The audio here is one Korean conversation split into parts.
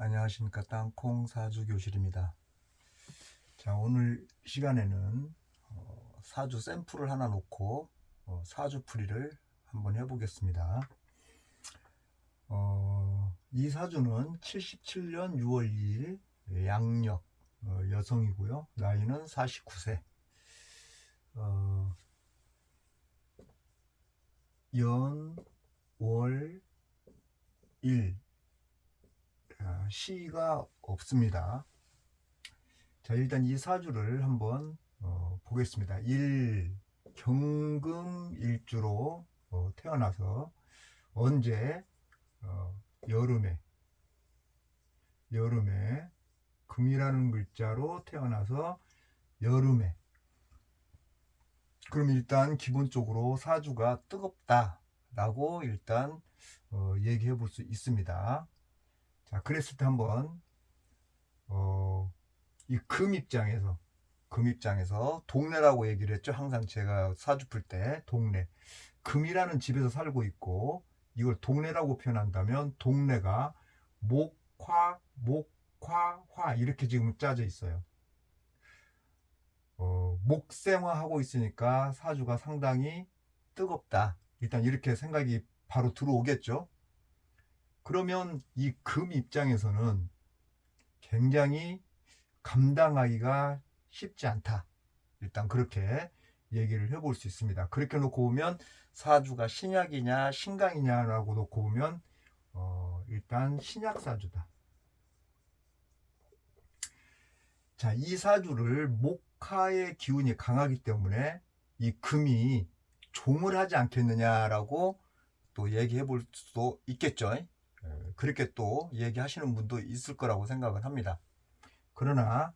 안녕하십니까. 땅콩 사주 교실입니다. 자, 오늘 시간에는 사주 샘플을 하나 놓고 사주 풀이를 한번 해보겠습니다. 이 사주는 77년 6월 2일 양력 여성이고요. 나이는 49세. 연, 월, 일 시가 없습니다. 자, 일단 이 사주를 한번 보겠습니다. 경금일주로 태어나서 언제 여름에 금이라는 글자로 태어나서 여름에, 그럼 일단 기본적으로 사주가 뜨겁다 라고 일단 얘기해 볼 수 있습니다. 자, 그랬을 때 한번 이 금 입장에서 동래라고 얘기를 했죠. 항상 제가 사주 풀 때 동래, 금이라는 집에서 살고 있고, 이걸 동래라고 표현한다면 동래가 목화 화 이렇게 지금 짜져 있어요. 목생화하고 있으니까 사주가 상당히 뜨겁다, 일단 이렇게 생각이 바로 들어오겠죠. 그러면 이 금 입장에서는 굉장히 감당하기가 쉽지 않다, 일단 그렇게 얘기를 해볼 수 있습니다. 그렇게 놓고 보면 사주가 신약이냐 신강이냐라고 놓고 보면 일단 신약 사주다. 자, 이 사주를 목화의 기운이 강하기 때문에 이 금이 종을 하지 않겠느냐라고 또 얘기해 볼 수도 있겠죠. 그렇게 또 얘기하시는 분도 있을 거라고 생각을 합니다. 그러나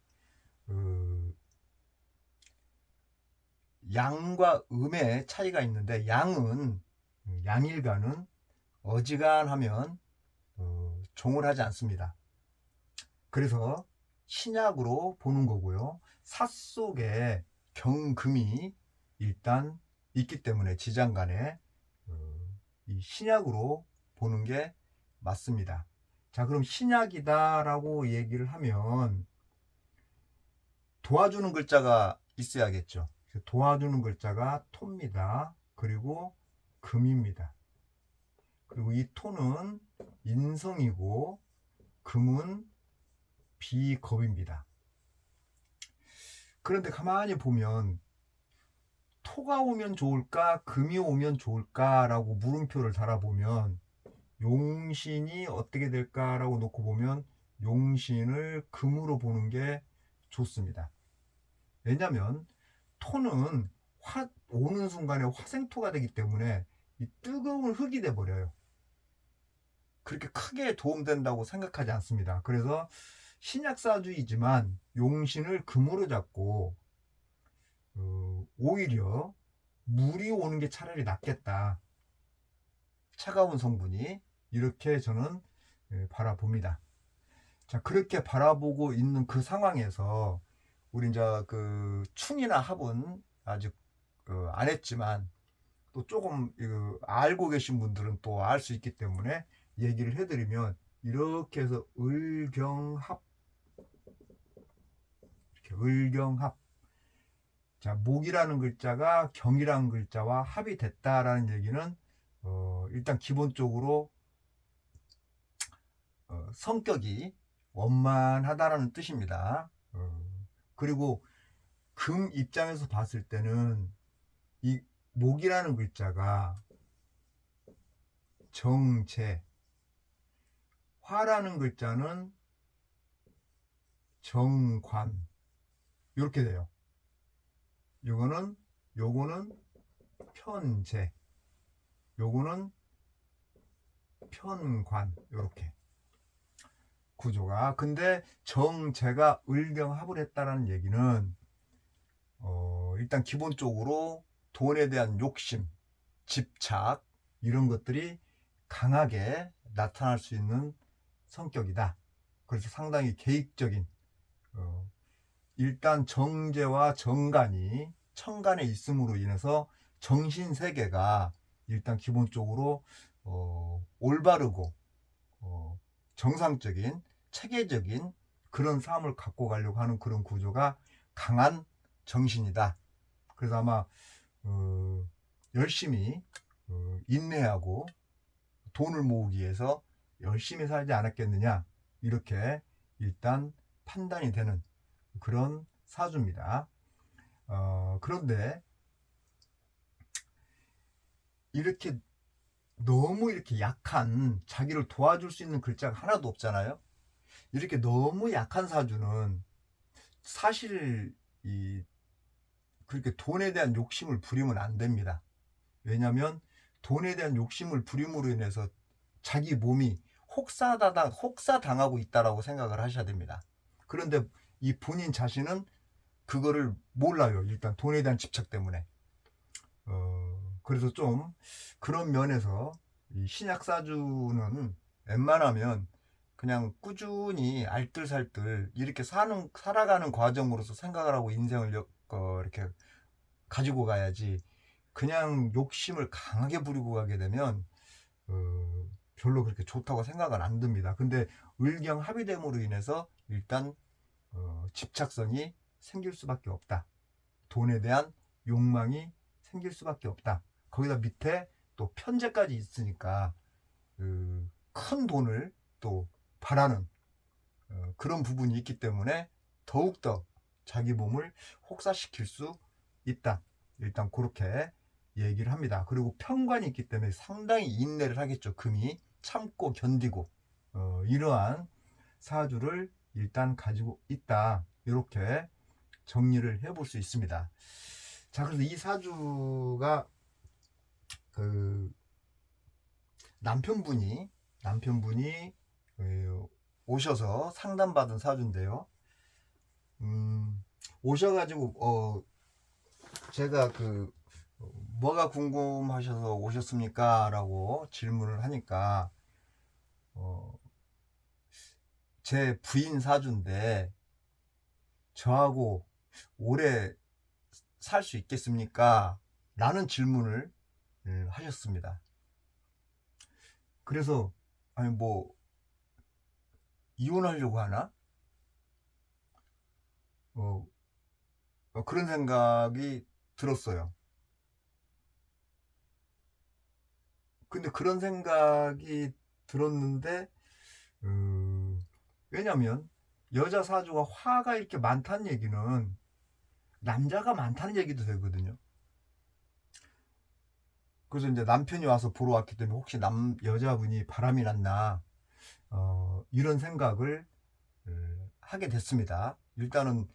양과 음의 차이가 있는데, 양일간은 어지간하면 종을 하지 않습니다. 그래서 신약으로 보는 거고요. 사 속에 경금이 일단 있기 때문에 지장간에 이 신약으로 보는 게 맞습니다. 자, 그럼 신약이다라고 얘기를 하면 도와주는 글자가 있어야겠죠. 도와주는 글자가 토입니다. 그리고 금입니다. 그리고 이 토는 인성이고 금은 비겁입니다. 그런데 가만히 보면 토가 오면 좋을까 금이 오면 좋을까라고 물음표를 달아보면 용신이 어떻게 될까라고 놓고 보면 용신을 금으로 보는 게 좋습니다. 왜냐하면 토는 오는 순간에 화생토가 되기 때문에 이 뜨거운 흙이 돼 버려요. 그렇게 크게 도움된다고 생각하지 않습니다. 그래서 신약사주이지만 용신을 금으로 잡고 오히려 물이 오는 게 차라리 낫겠다, 차가운 성분이, 이렇게 저는 바라봅니다. 자, 그렇게 바라보고 있는 그 상황에서 우리 이제 그 충이나 합은 아직 안 했지만 또 조금 알고 계신 분들은 또 알 수 있기 때문에 얘기를 해드리면, 이렇게 해서 을경합, 자, 목이라는 글자가 경이라는 글자와 합이 됐다라는 얘기는 일단 기본적으로 성격이 원만하다라는 뜻입니다. 그리고 금 입장에서 봤을 때는 이 목이라는 글자가 정체, 화라는 글자는 정관, 이렇게 돼요. 요거는 편재, 요거는 편관, 이렇게 구조가. 근데 정제가 을경합을 했다라는 얘기는 일단 기본적으로 돈에 대한 욕심, 집착, 이런 것들이 강하게 나타날 수 있는 성격이다. 그래서 상당히 계획적인, 일단 정제와 정간이 천간에 있음으로 인해서 정신세계가 일단 기본적으로 올바르고 정상적인 체계적인 그런 삶을 갖고 가려고 하는 그런 구조가 강한 정신이다. 그래서 아마 열심히 인내하고 돈을 모으기 위해서 열심히 살지 않았겠느냐, 이렇게 일단 판단이 되는 그런 사주입니다. 그런데 이렇게 너무 이렇게 약한, 자기를 도와줄 수 있는 글자가 하나도 없잖아요. 이렇게 너무 약한 사주는 사실 그렇게 돈에 대한 욕심을 부리면 안 됩니다. 왜냐하면 돈에 대한 욕심을 부림으로 인해서 자기 몸이 혹사당하고 있다라고 생각을 하셔야 됩니다. 그런데 이 본인 자신은 그거를 몰라요. 일단 돈에 대한 집착 때문에. 그래서 좀 그런 면에서 이 신약사주는 웬만하면 그냥 꾸준히 알뜰살뜰 이렇게 살아가는 과정으로서 생각을 하고 인생을 이렇게 가지고 가야지, 그냥 욕심을 강하게 부리고 가게 되면 별로 그렇게 좋다고 생각은 안 듭니다. 근데 을경합의됨으로 인해서 일단 집착성이 생길 수밖에 없다. 돈에 대한 욕망이 생길 수밖에 없다. 거기다 밑에 또 편제까지 있으니까 큰 돈을 또 바라는 그런 부분이 있기 때문에 더욱더 자기 몸을 혹사시킬 수 있다. 일단 그렇게 얘기를 합니다. 그리고 편관이 있기 때문에 상당히 인내를 하겠죠. 금이 참고 견디고 이러한 사주를 일단 가지고 있다. 이렇게 정리를 해볼 수 있습니다. 자, 그래서 이 사주가 그 남편분이 오셔서 상담받은 사주인데요. 오셔가지고 제가 뭐가 궁금하셔서 오셨습니까? 라고 질문을 하니까 제 부인 사주인데 저하고 오래 살 수 있겠습니까? 라는 질문을 하셨습니다. 그래서 아니 뭐 이혼하려고 하나? 그런 생각이 들었어요. 근데 그런 생각이 들었는데 왜냐면 여자 사주가 화가 이렇게 많다는 얘기는 남자가 많다는 얘기도 되거든요. 그래서 이제 남편이 와서 보러 왔기 때문에 혹시 여자분이 바람이 났나 이런 생각을 하게 됐습니다. 일단은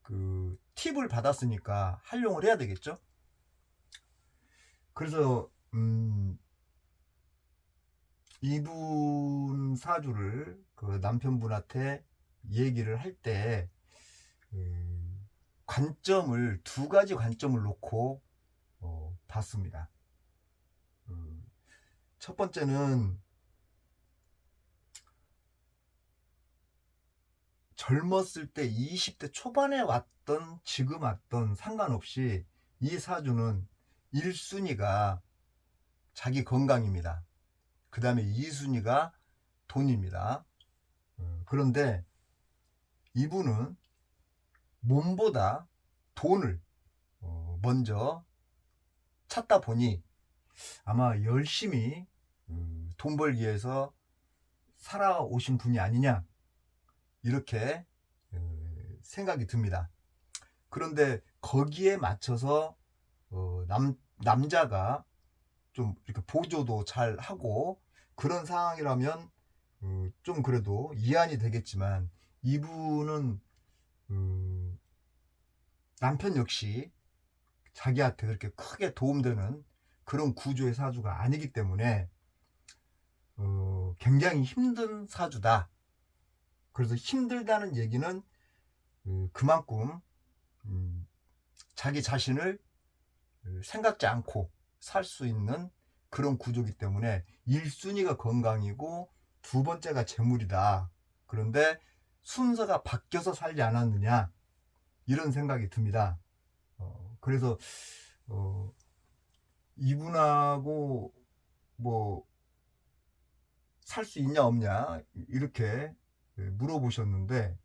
그 팁을 받았으니까 활용을 해야 되겠죠. 그래서 이분 사주를 그 남편분한테 얘기를 할 때 관점을 두 가지 관점을 놓고 봤습니다. 첫 번째는 젊었을 때 20대 초반에 지금 왔던 상관없이 이 사주는 1순위가 자기 건강입니다. 그 다음에 2순위가 돈입니다. 그런데 이분은 몸보다 돈을 먼저 찾다 보니 아마 열심히 돈 벌기 위해서 살아오신 분이 아니냐, 이렇게 생각이 듭니다. 그런데 거기에 맞춰서 남자가 좀 이렇게 보조도 잘 하고 그런 상황이라면 좀 그래도 이해안이 되겠지만, 이분은 남편 역시 자기한테 그렇게 크게 도움되는 그런 구조의 사주가 아니기 때문에 굉장히 힘든 사주다. 그래서 힘들다는 얘기는 그만큼 자기 자신을 생각지 않고 살 수 있는 그런 구조이기 때문에 1순위가 건강이고 두 번째가 재물이다. 그런데 순서가 바뀌어서 살지 않았느냐, 이런 생각이 듭니다. 그래서 이분하고 뭐 살 수 있냐 없냐 이렇게 물어보셨는데,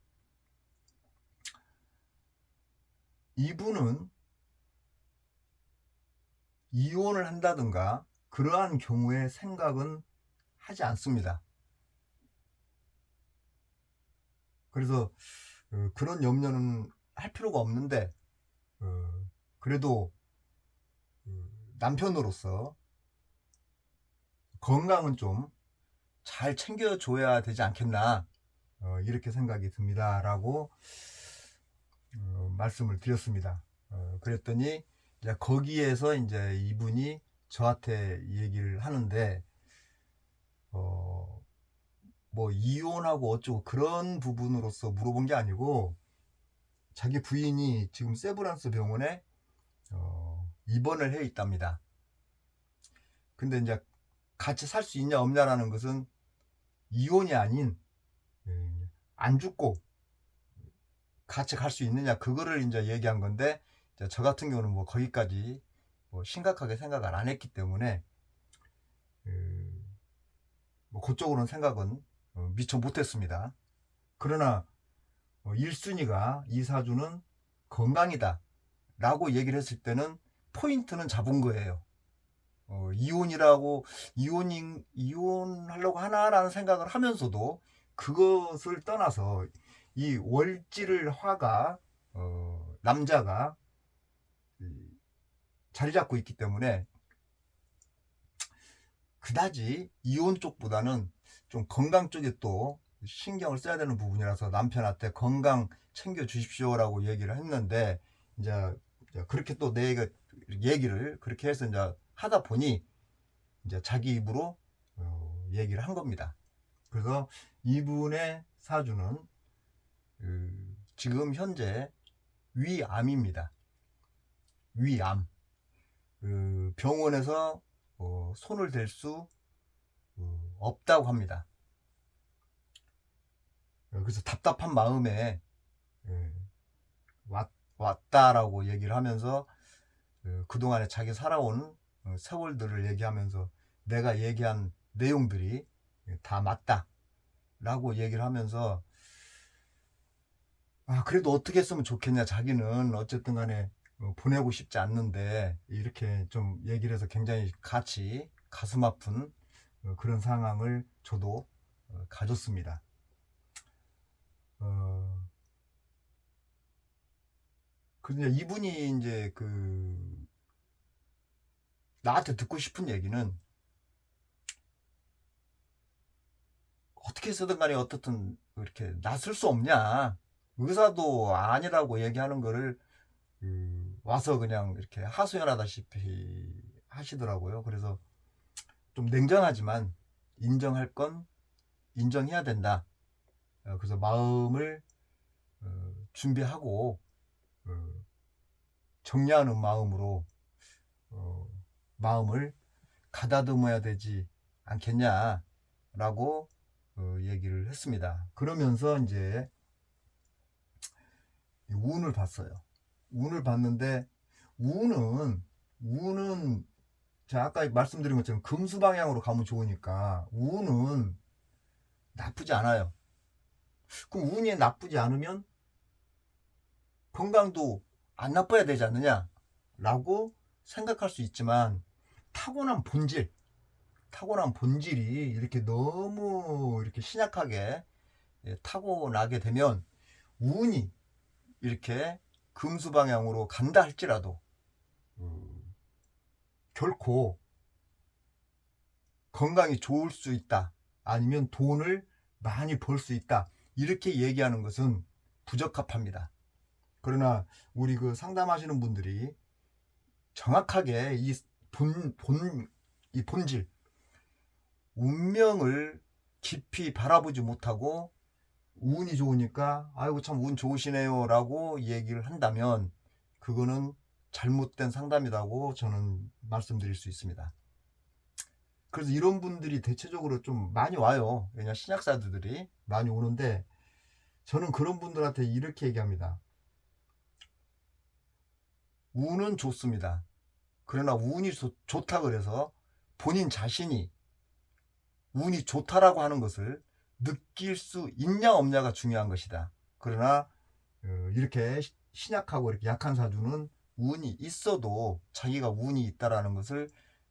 이분은 이혼을 한다든가 그러한 경우에 생각은 하지 않습니다. 그래서 그런 염려는 할 필요가 없는데, 그래도 남편으로서 건강은 좀 잘 챙겨줘야 되지 않겠나, 이렇게 생각이 듭니다 라고 말씀을 드렸습니다. 그랬더니 이제 거기에서 이제 이분이 저한테 얘기를 하는데, 뭐 이혼하고 어쩌고 그런 부분으로서 물어본 게 아니고, 자기 부인이 지금 세브란스 병원에 입원을 해 있답니다. 근데 이제 같이 살 수 있냐 없냐라는 것은 이혼이 아닌, 안 죽고 같이 갈 수 있느냐, 그거를 이제 얘기한 건데, 저 같은 경우는 뭐 거기까지 뭐 심각하게 생각을 안 했기 때문에 뭐 그쪽으로는 생각은 미처 못했습니다. 그러나 1순위가 이 사주는 건강이다 라고 얘기를 했을 때는 포인트는 잡은 거예요. 이혼하려고 하나라는 생각을 하면서도, 그것을 떠나서 이 월지를 화가 남자가 자리 잡고 있기 때문에 그다지 이혼 쪽보다는 좀 건강 쪽에 또 신경을 써야 되는 부분이라서 남편한테 건강 챙겨 주십시오라고 얘기를 했는데, 이제 그렇게 또 내 얘기를 그렇게 해서 이제 하다 보니 이제 자기 입으로 얘기를 한 겁니다. 그래서 이분의 사주는 지금 현재 위암입니다. 위암. 병원에서 손을 댈 수 없다고 합니다. 그래서 답답한 마음에 왔다라고 얘기를 하면서, 그동안에 자기 살아온 세월들을 얘기하면서 내가 얘기한 내용들이 다 맞다 라고 얘기를 하면서, 그래도 어떻게 했으면 좋겠냐, 자기는 어쨌든 간에 보내고 싶지 않는데, 이렇게 좀 얘기를 해서 굉장히 같이 가슴 아픈 그런 상황을 저도 가졌습니다. 근데 이분이 이제 나한테 듣고 싶은 얘기는, 어떻게 해서든 간에 어떻든 이렇게 낫을 수 없냐, 의사도 아니라고 얘기하는 거를 와서 그냥 이렇게 하소연하다시피 하시더라고요. 그래서 좀 냉정하지만 인정할 건 인정해야 된다. 그래서 마음을 준비하고 정리하는 마음으로 마음을 가다듬어야 되지 않겠냐라고 얘기를 했습니다. 그러면서 이제 운을 봤어요. 운을 봤는데, 운은 제가 아까 말씀드린 것처럼 금수 방향으로 가면 좋으니까 운은 나쁘지 않아요. 그럼 운이 나쁘지 않으면 건강도 안 나빠야 되지 않느냐 라고 생각할 수 있지만, 타고난 본질이 이렇게 너무 이렇게 신약하게 타고나게 되면, 운이 이렇게 금수 방향으로 간다 할지라도 결코 건강이 좋을 수 있다, 아니면 돈을 많이 벌 수 있다, 이렇게 얘기하는 것은 부적합합니다. 그러나 우리 상담하시는 분들이 정확하게 이 본질, 운명을 깊이 바라보지 못하고 운이 좋으니까 아이고 참 운 좋으시네요 라고 얘기를 한다면, 그거는 잘못된 상담이라고 저는 말씀드릴 수 있습니다. 그래서 이런 분들이 대체적으로 좀 많이 와요. 왜냐, 신약사들이 많이 오는데, 저는 그런 분들한테 이렇게 얘기합니다. 운은 좋습니다. 그러나 운이 좋다 그래서 본인 자신이 운이 좋다라고 하는 것을 느낄 수 있냐 없냐가 중요한 것이다. 그러나 이렇게 신약하고 이렇게 약한 사주는 운이 있어도 자기가 운이 있다라는 것을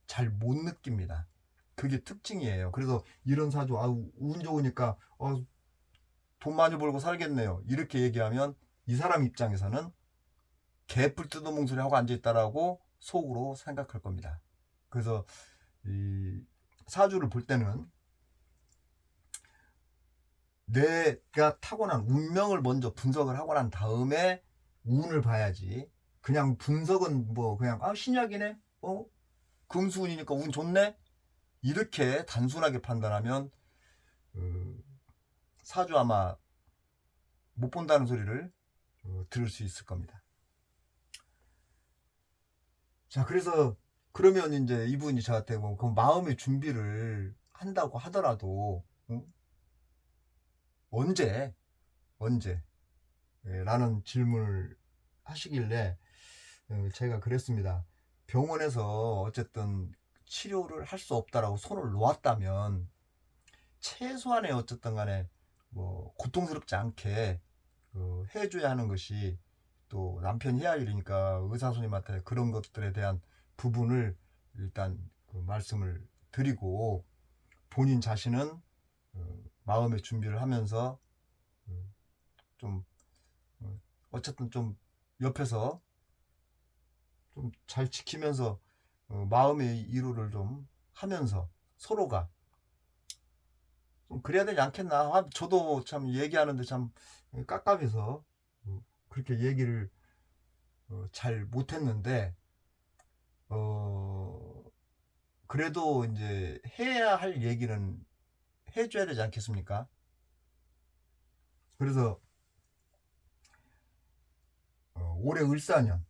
잘 못 느낍니다. 그게 특징이에요. 그래서 이런 사주, 운 좋으니까 돈 많이 벌고 살겠네요, 이렇게 얘기하면 이 사람 입장에서는 개뿔 뜯어먹는 소리 하고 앉아있다라고 속으로 생각할 겁니다. 그래서 이 사주를 볼 때는 내가 타고난 운명을 먼저 분석을 하고 난 다음에 운을 봐야지, 그냥 분석은 뭐 그냥 신약이네, 금수운이니까 운 좋네, 이렇게 단순하게 판단하면 사주 아마 못 본다는 소리를 들을 수 있을 겁니다. 자, 그래서 그러면 이제 이분이 저한테 뭐 그 마음의 준비를 한다고 하더라도 언제 라는 질문을 하시길래 제가 그랬습니다. 병원에서 어쨌든 치료를 할 수 없다라고 손을 놓았다면 최소한의 어쨌든 간에 뭐 고통스럽지 않게 해줘야 하는 것이 또 남편이 해야 할 일이니까 의사 선생님한테 그런 것들에 대한 부분을 일단 말씀을 드리고, 본인 자신은 마음의 준비를 하면서 좀 어쨌든 좀 옆에서 좀 잘 지키면서 마음의 위로를 좀 하면서 서로가 좀 그래야 되지 않겠나. 저도 참 얘기하는데 참 깝깝해서 그렇게 얘기를 잘 못했는데, 그래도 이제 해야 할 얘기는 해줘야 되지 않겠습니까? 그래서 올해 을사년,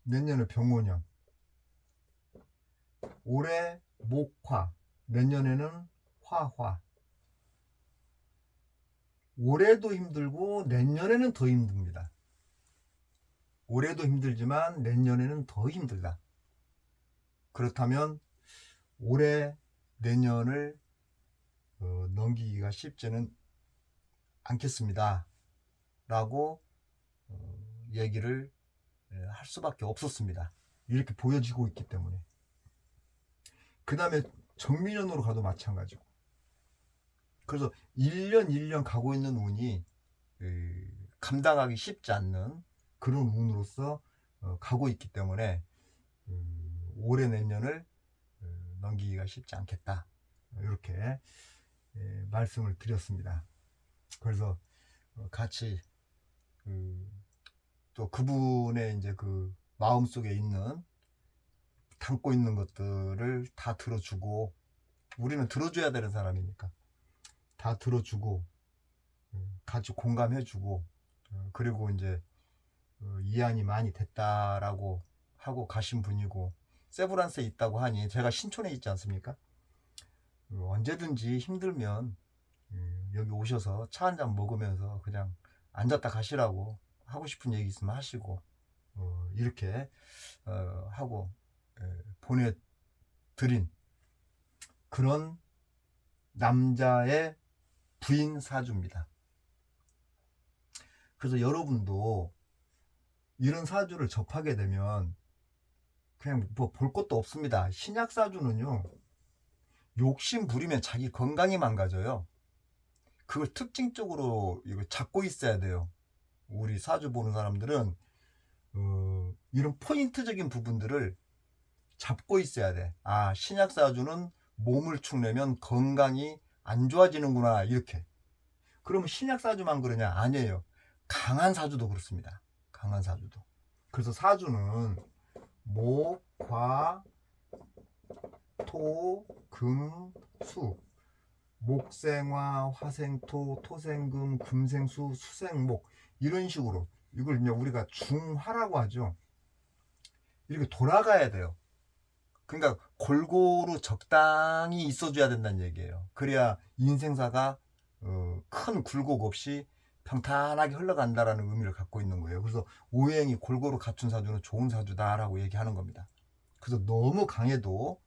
내년에 병오년, 올해 목화, 내년에는 화화. 올해도 힘들고 내년에는 더 힘듭니다. 올해도 힘들지만 내년에는 더 힘들다. 그렇다면 올해 내년을 넘기기가 쉽지는 않겠습니다 라고 얘기를 할 수밖에 없었습니다. 이렇게 보여지고 있기 때문에. 그 다음에 정민년으로 가도 마찬가지고. 그래서 1년 1년 가고 있는 운이 감당하기 쉽지 않는 그런 운으로서 가고 있기 때문에 올해 내년을 넘기기가 쉽지 않겠다, 이렇게 말씀을 드렸습니다. 그래서 같이 또 그분의 이제 그 마음속에 있는 담고 있는 것들을 다 들어주고, 우리는 들어줘야 되는 사람이니까 다 들어주고 같이 공감해주고, 그리고 이제 이안이 많이 됐다라고 하고 가신 분이고, 세브란스에 있다고 하니 제가 신촌에 있지 않습니까? 언제든지 힘들면 여기 오셔서 차 한잔 먹으면서 그냥 앉았다 가시라고, 하고 싶은 얘기 있으면 하시고, 이렇게 하고 보내드린 그런 남자의 부인 사주입니다. 그래서 여러분도 이런 사주를 접하게 되면 그냥 뭐 볼 것도 없습니다. 신약 사주는요, 욕심 부리면 자기 건강이 망가져요. 그걸 특징적으로 이거 잡고 있어야 돼요. 우리 사주 보는 사람들은 이런 포인트적인 부분들을 잡고 있어야 돼. 신약 사주는 몸을 축내면 건강이 안 좋아지는구나, 이렇게. 그러면 신약 사주만 그러냐? 아니에요. 강한 사주도 그렇습니다. 강한 사주도. 그래서 사주는 목, 화, 토, 금, 수. 목생화, 화생토, 토생금, 금생수, 수생목, 이런 식으로 이걸 이제 우리가 중화라고 하죠. 이렇게 돌아가야 돼요. 그러니까 골고루 적당히 있어줘야 된다는 얘기예요. 그래야 인생사가 큰 굴곡 없이 평탄하게 흘러간다라는 의미를 갖고 있는 거예요. 그래서 오행이 골고루 갖춘 사주는 좋은 사주다라고 얘기하는 겁니다. 그래서 너무 강해도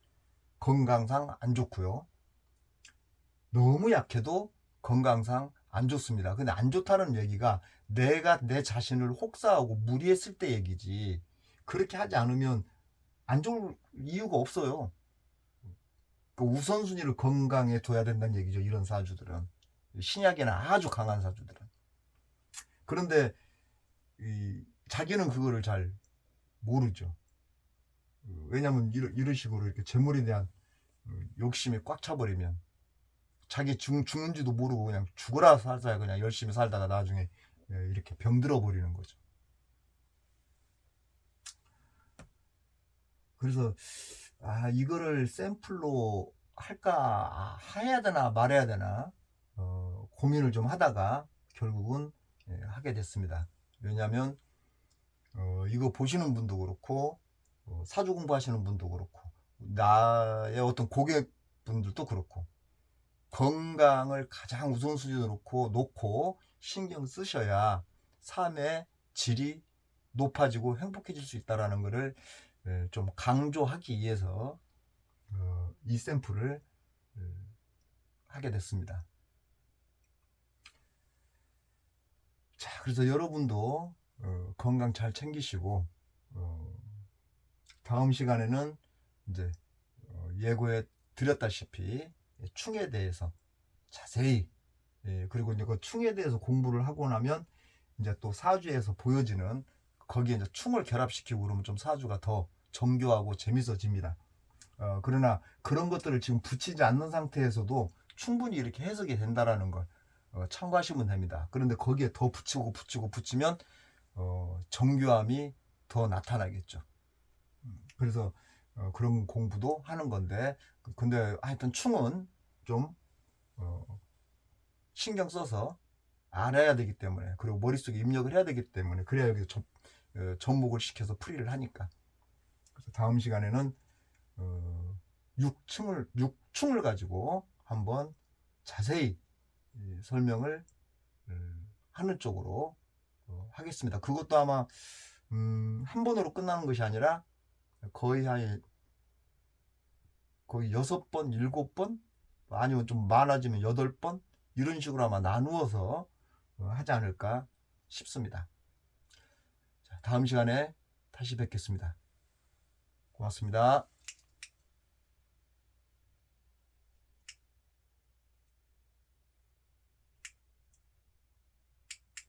건강상 안 좋고요. 너무 약해도 건강상 안 좋습니다. 근데 안 좋다는 얘기가 내가 내 자신을 혹사하고 무리했을 때 얘기지, 그렇게 하지 않으면 안 좋을 이유가 없어요. 그 우선순위를 건강에 둬야 된다는 얘기죠, 이런 사주들은. 신약에는 아주 강한 사주들은. 그런데 자기는 그거를 잘 모르죠. 왜냐면 이런 식으로 이렇게 재물에 대한 욕심이 꽉 차버리면 자기 죽는지도 모르고 그냥 죽으라 살자 그냥 열심히 살다가 나중에 이렇게 병들어 버리는 거죠. 그래서 이거를 샘플로 할까, 해야 되나 말해야 되나 고민을 좀 하다가 결국은 하게 됐습니다. 왜냐하면 이거 보시는 분도 그렇고 사주 공부하시는 분도 그렇고 나의 어떤 고객분들도 그렇고 건강을 가장 우선순위로 놓고 신경 쓰셔야 삶의 질이 높아지고 행복해질 수 있다는 것을 좀 강조하기 위해서 이 샘플을 하게 됐습니다. 자, 그래서 여러분도 건강 잘 챙기시고 다음 시간에는 이제 예고해 드렸다시피 충에 대해서 자세히, 그리고 이제 그 충에 대해서 공부를 하고 나면 이제 또 사주에서 보여지는 거기에 이제 충을 결합시키고 그러면 좀 사주가 더 정교하고 재밌어집니다. 그러나 그런 것들을 지금 붙이지 않는 상태에서도 충분히 이렇게 해석이 된다라는 걸 참고하시면 됩니다. 그런데 거기에 더 붙이면 정교함이 더 나타나겠죠. 그래서 그런 공부도 하는 건데, 근데 하여튼 충은 좀 신경 써서 알아야 되기 때문에, 그리고 머릿속에 입력을 해야 되기 때문에, 그래야 여기서 접목을 시켜서 풀이를 하니까. 그래서 다음 시간에는 6충을 가지고 한번 자세히 설명을 하는 쪽으로 하겠습니다. 그것도 아마 한 번으로 끝나는 것이 아니라 거의 6번, 7번, 아니면 좀 많아지면 8번, 이런 식으로 아마 나누어서 하지 않을까 싶습니다. 자, 다음 시간에 다시 뵙겠습니다. 고맙습니다.